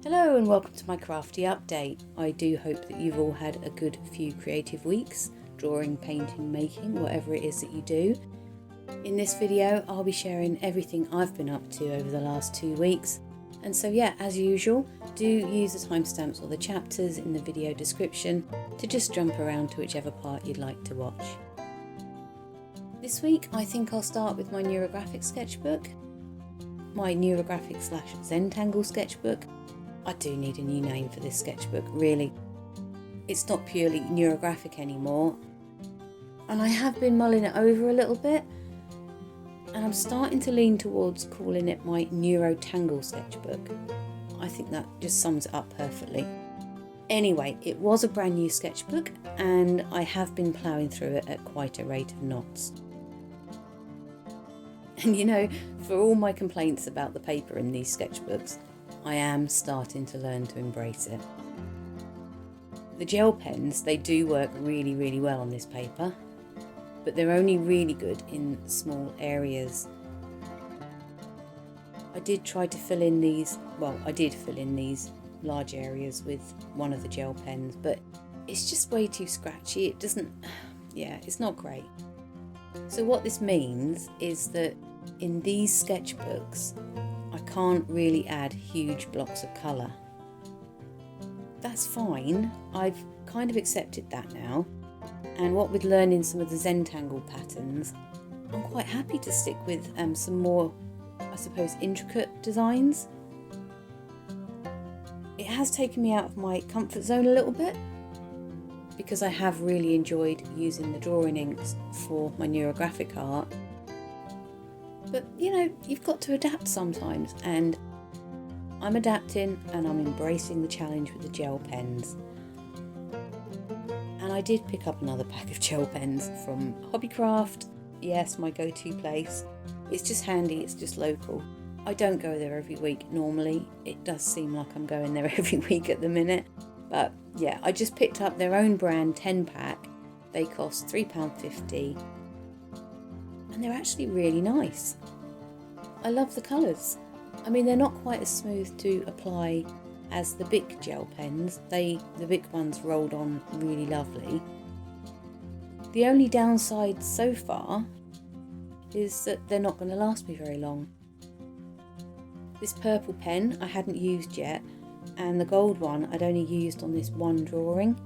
Hello and welcome to my crafty update. I do hope that you've all had a good few creative weeks, drawing, painting, making, whatever it is that you do. In this video I'll be sharing everything I've been up to over the last 2 weeks. And so yeah, as usual, do use the timestamps or the chapters in the video description to just jump around to whichever part you'd like to watch. This week I think I'll start with my Neurographic sketchbook, my Neurographic / Zentangle sketchbook. I do need a new name for this sketchbook, really. It's not purely Neurographic anymore, and I have been mulling it over a little bit, and I'm starting to lean towards calling it my Neurotangle sketchbook. I think that just sums it up perfectly. Anyway, it was a brand new sketchbook, and I have been ploughing through it at quite a rate of knots. And you know, for all my complaints about the paper in these sketchbooks, I am starting to learn to embrace it. The gel pens, they do work really well on this paper, but they're only really good in small areas. I did try to fill in these, large areas with one of the gel pens, but it's just way too scratchy. It doesn't, it's not great. So what this means is that in these sketchbooks, I can't really add huge blocks of colour. That's fine, I've kind of accepted that now, and what with learning some of the Zentangle patterns, I'm quite happy to stick with some more, I suppose, intricate designs. It has taken me out of my comfort zone a little bit, because I have really enjoyed using the drawing inks for my Neurographic art. But you know, you've got to adapt sometimes, and I'm adapting and I'm embracing the challenge with the gel pens. And I did pick up another pack of gel pens from Hobbycraft. Yes, my go-to place. It's just handy, it's just local. I don't go there every week normally. It does seem like I'm going there every week at the minute. But yeah, I just picked up their own brand 10-pack. They cost £3.50. And they're actually really nice. I love the colours. I mean, they're not quite as smooth to apply as the Bic gel pens. The Bic ones rolled on really lovely. The only downside so far is that they're not going to last me very long. This purple pen I hadn't used yet, and the gold one I'd only used on this one drawing,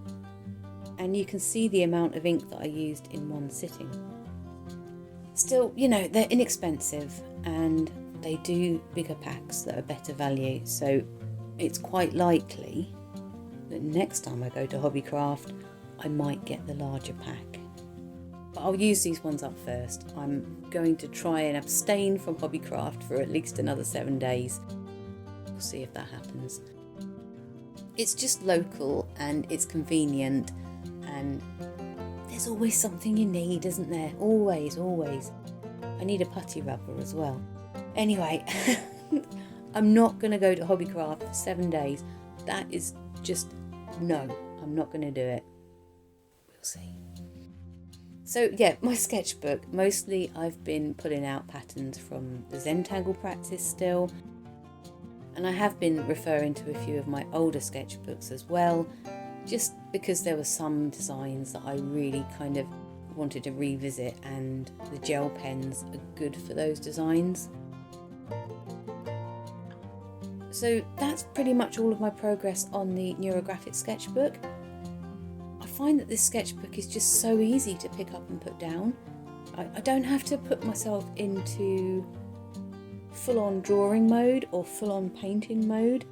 and you can see the amount of ink that I used in one sitting. Still, you know, they're inexpensive and they do bigger packs that are better value, so it's quite likely that next time I go to Hobbycraft I might get the larger pack. But I'll use these ones up first. I'm going to try and abstain from Hobbycraft for at least another 7 days. We'll see if that happens. It's just local and it's convenient, and there's always something you need, isn't there? Always. I need a putty rubber as well. Anyway, I'm not going to go to Hobbycraft for 7 days. That is just, no, I'm not going to do it. We'll see. So yeah, my sketchbook, mostly I've been pulling out patterns from the Zentangle practice still. And I have been referring to a few of my older sketchbooks as well, just because there were some designs that I really kind of wanted to revisit, and the gel pens are good for those designs. So that's pretty much all of my progress on the Neurographic sketchbook. I find that this sketchbook is just so easy to pick up and put down. I don't have to put myself into full-on drawing mode or full-on painting mode.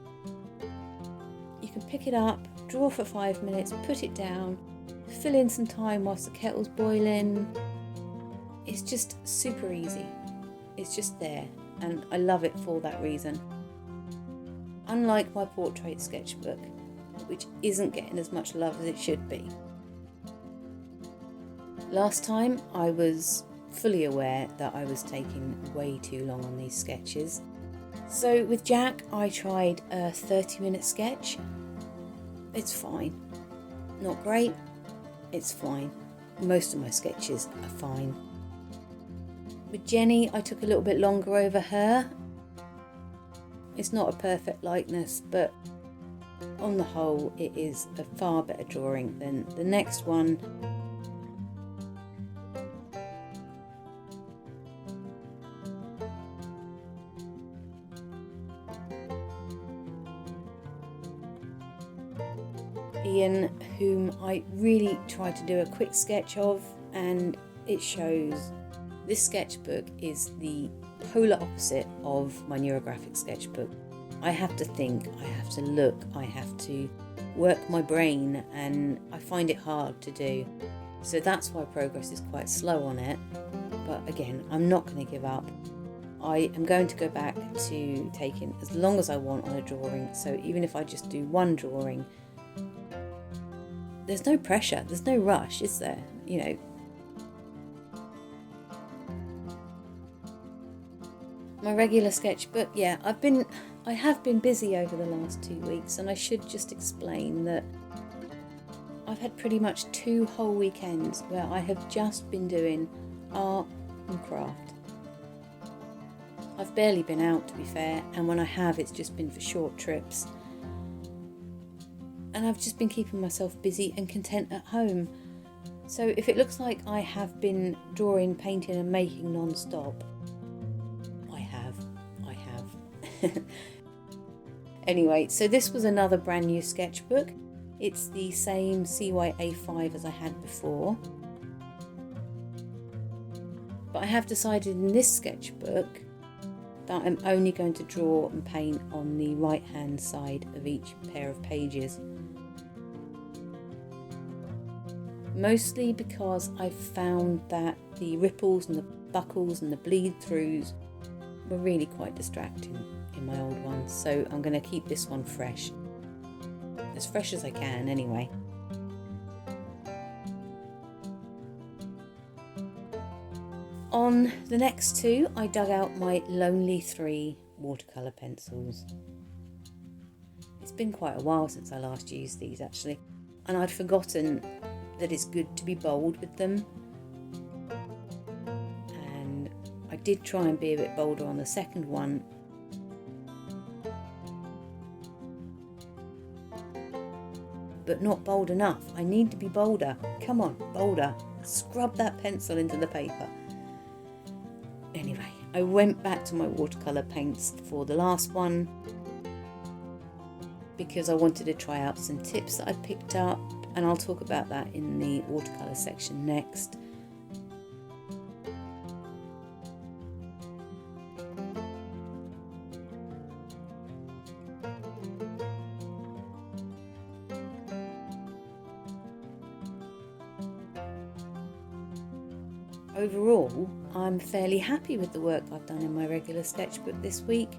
You can pick it up, draw for 5 minutes, put it down, fill in some time whilst the kettle's boiling. It's just super easy. It's just there, and I love it for that reason. Unlike my portrait sketchbook, which isn't getting as much love as it should be. Last time I was fully aware that I was taking way too long on these sketches. So with Jack I tried a 30-minute sketch. It's fine. Not great, it's fine. Most of my sketches are fine. With Jenny I took a little bit longer over her. It's not a perfect likeness, but on the whole, it is a far better drawing than the next one. Ian, whom I really tried to do a quick sketch of, and it shows. This sketchbook is the polar opposite of my Neurographic sketchbook. I have to think, I have to look, I have to work my brain, and I find it hard to do. So that's why progress is quite slow on it. But again, I'm not going to give up. I am going to go back to taking as long as I want on a drawing. So even if I just do one drawing, there's no pressure, there's no rush, is there? You know. My regular sketchbook, yeah, I have been busy over the last 2 weeks, and I should just explain that I've had pretty much 2 whole weekends where I have just been doing art and craft. I've barely been out, to be fair, and when I have, it's just been for short trips. And I've just been keeping myself busy and content at home. So if it looks like I have been drawing, painting and making non-stop, I have. Anyway, so this was another brand new sketchbook. It's the same CY-A5 as I had before. But I have decided in this sketchbook that I'm only going to draw and paint on the right hand side of each pair of pages. Mostly because I've found that the ripples and the buckles and the bleed throughs were really quite distracting in my old ones, so I'm going to keep this one fresh. As fresh as I can anyway. On the next 2, I dug out my Lonely 3 watercolour pencils. It's been quite a while since I last used these actually, and I'd forgotten that it's good to be bold with them. And I did try and be a bit bolder on the second one. But not bold enough. I need to be bolder. Come on, bolder. Scrub that pencil into the paper. Anyway, I went back to my watercolour paints for the last one because I wanted to try out some tips that I picked up, and I'll talk about that in the watercolour section next. Overall, I'm fairly happy with the work I've done in my regular sketchbook this week.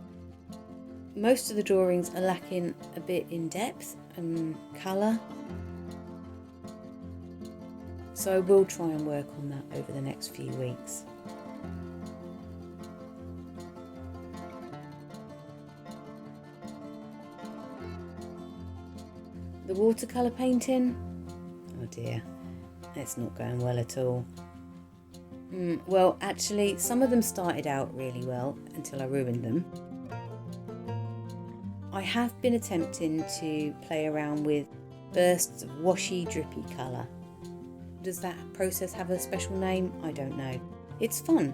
Most of the drawings are lacking a bit in depth and colour, so I will try and work on that over the next few weeks. The watercolour painting, oh dear, it's not going well at all. Well, actually, some of them started out really well until I ruined them. I have been attempting to play around with bursts of washy, drippy colour. Does that process have a special name? I don't know. It's fun.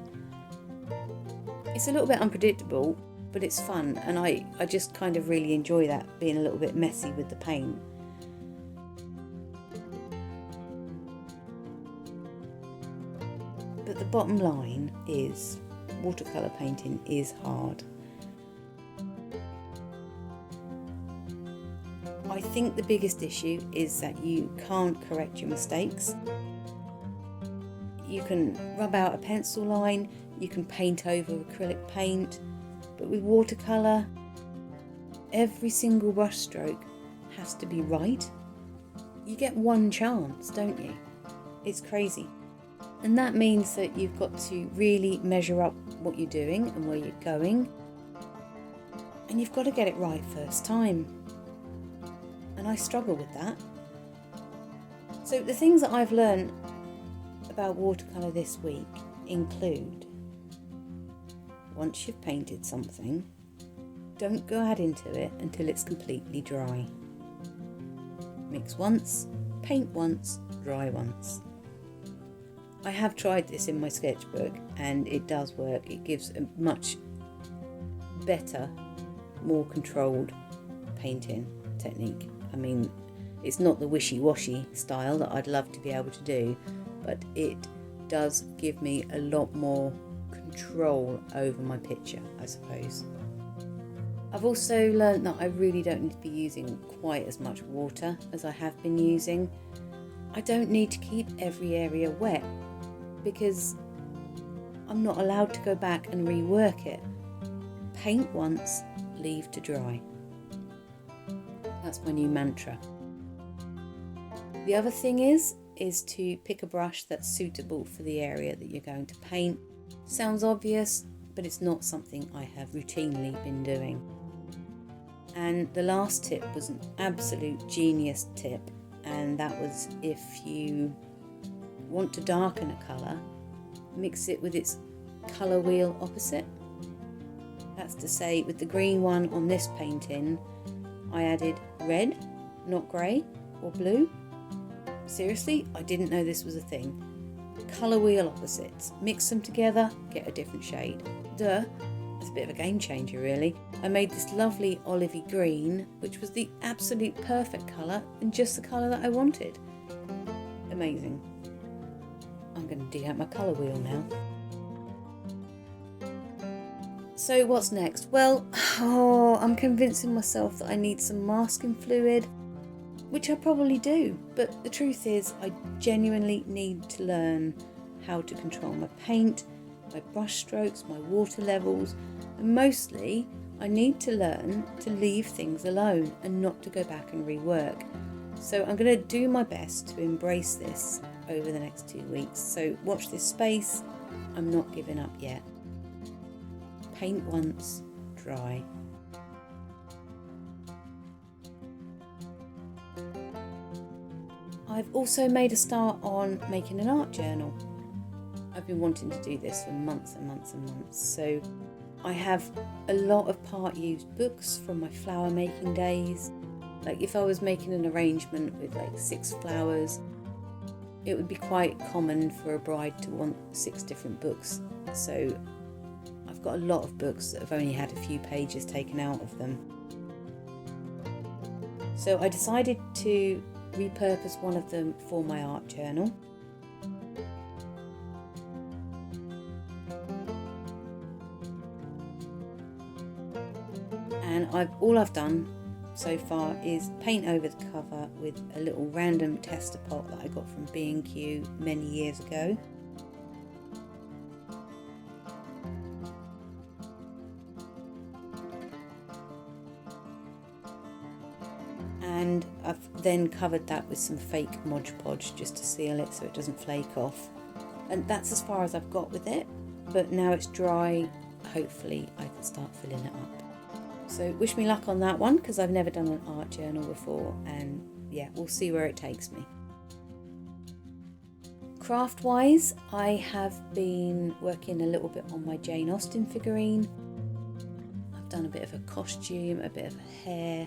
It's a little bit unpredictable, but it's fun, and I just kind of really enjoy that, being a little bit messy with the paint. But the bottom line is, watercolour painting is hard. I think the biggest issue is that you can't correct your mistakes. You can rub out a pencil line, you can paint over acrylic paint, but with watercolour, every single brush stroke has to be right. You get one chance, don't you? It's crazy. And that means that you've got to really measure up what you're doing and where you're going. And you've got to get it right first time. And I struggle with that. So the things that I've learned about watercolour this week include, once you've painted something, don't go add into it until it's completely dry. Mix once, paint once, dry once. I have tried this in my sketchbook and it does work. It gives a much better, more controlled painting technique. I mean, it's not the wishy-washy style that I'd love to be able to do, but it does give me a lot more control over my picture, I suppose. I've also learned that I really don't need to be using quite as much water as I have been using. I don't need to keep every area wet because I'm not allowed to go back and rework it. Paint once, leave to dry. That's my new mantra. The other thing is to pick a brush that's suitable for the area that you're going to paint. Sounds obvious, but it's not something I have routinely been doing. And the last tip was an absolute genius tip, and that was if you want to darken a colour, mix it with its colour wheel opposite. That's to say, with the green one on this painting, I added red, not grey or blue. Seriously, I didn't know this was a thing. Colour wheel opposites, mix them together, get a different shade. Duh, it's a bit of a game changer really. I made this lovely olivey green, which was the absolute perfect colour and just the colour that I wanted. Amazing. I'm going to dig out my colour wheel now. So what's next? Well, I'm convincing myself that I need some masking fluid, which I probably do, but the truth is I genuinely need to learn how to control my paint, my brush strokes, my water levels, and mostly I need to learn to leave things alone and not to go back and rework. So I'm going to do my best to embrace this over the next 2 weeks. So watch this space, I'm not giving up yet. Paint once, dry. I've also made a start on making an art journal. I've been wanting to do this for months and months and months. So I have a lot of part used books from my flower making days. Like if I was making an arrangement with like 6 flowers, it would be quite common for a bride to want 6 different books. So I've got a lot of books that have only had a few pages taken out of them. So I decided to repurpose one of them for my art journal. And all I've done so far is paint over the cover with a little random tester pot that I got from B&Q many years ago. And I've then covered that with some fake Mod Podge just to seal it so it doesn't flake off. And that's as far as I've got with it, but now it's dry, hopefully I can start filling it up. So wish me luck on that one because I've never done an art journal before, and yeah, we'll see where it takes me. Craft wise, I have been working a little bit on my Jane Austen figurine. I've done a bit of a costume, a bit of a hair.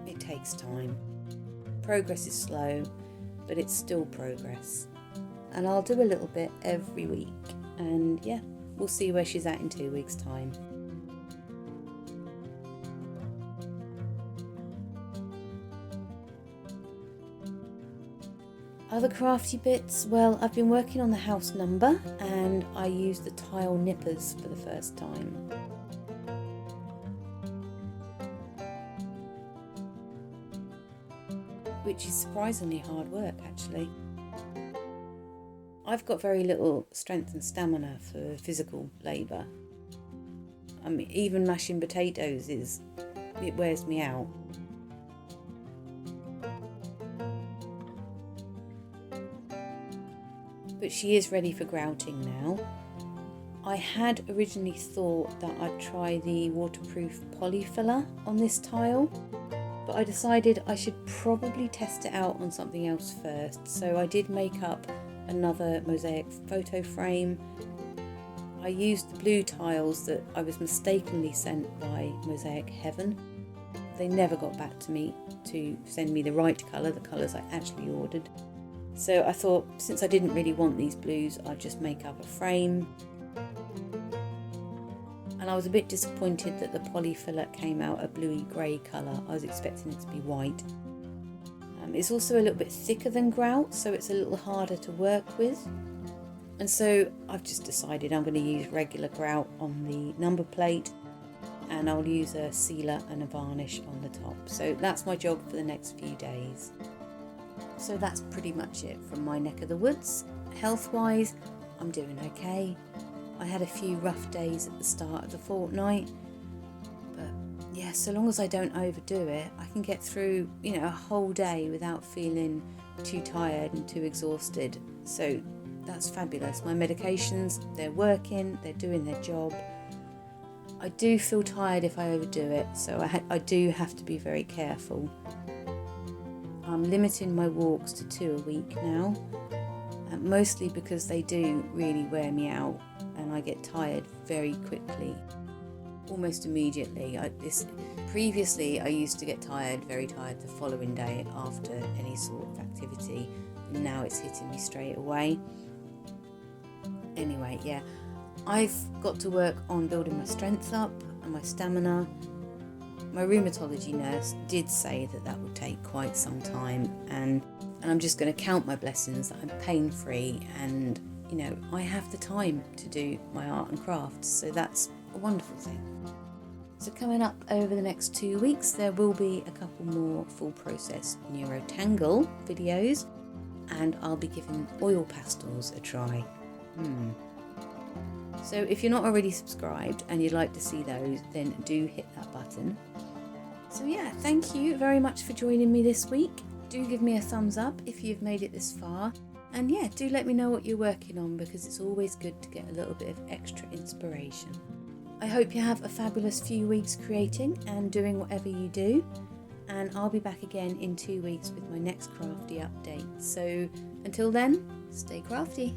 It takes time. Progress is slow, but it's still progress. And I'll do a little bit every week, and yeah, we'll see where she's at in 2 weeks' time. Other crafty bits, well, I've been working on the house number and I used the tile nippers for the first time. Which is surprisingly hard work actually. I've got very little strength and stamina for physical labour. I mean, even mashing potatoes it wears me out. But she is ready for grouting now. I had originally thought that I'd try the waterproof poly filler on this tile, but I decided I should probably test it out on something else first, so I did make up another mosaic photo frame. I used the blue tiles that I was mistakenly sent by Mosaic Heaven. They never got back to me to send me the right colour, the colours I actually ordered. So I thought, since I didn't really want these blues, I'd just make up a frame. And I was a bit disappointed that the polyfillet came out a bluey grey colour. I was expecting it to be white. It's also a little bit thicker than grout, so it's a little harder to work with. And so I've just decided I'm going to use regular grout on the number plate, and I'll use a sealer and a varnish on the top. So that's my job for the next few days. So that's pretty much it from my neck of the woods. Health-wise, I'm doing okay. I had a few rough days at the start of the fortnight, but yeah, so long as I don't overdo it, I can get through, a whole day without feeling too tired and too exhausted. So that's fabulous. My medications, they're working, they're doing their job. I do feel tired if I overdo it, so I do have to be very careful. I'm limiting my walks to 2 a week now, mostly because they do really wear me out and I get tired very quickly, almost immediately. Previously I used to get very tired the following day after any sort of activity, and now it's hitting me straight away. Anyway, yeah, I've got to work on building my strength up and my stamina. My rheumatology nurse did say that would take quite some time, and I'm just going to count my blessings that I'm pain-free and, I have the time to do my art and crafts, so that's a wonderful thing. So coming up over the next 2 weeks, there will be a couple more full process Neurographic videos, and I'll be giving oil pastels a try. So if you're not already subscribed and you'd like to see those, then do hit that button. So yeah, thank you very much for joining me this week. Do give me a thumbs up if you've made it this far. And yeah, do let me know what you're working on, because it's always good to get a little bit of extra inspiration. I hope you have a fabulous few weeks creating and doing whatever you do. And I'll be back again in 2 weeks with my next crafty update. So until then, stay crafty.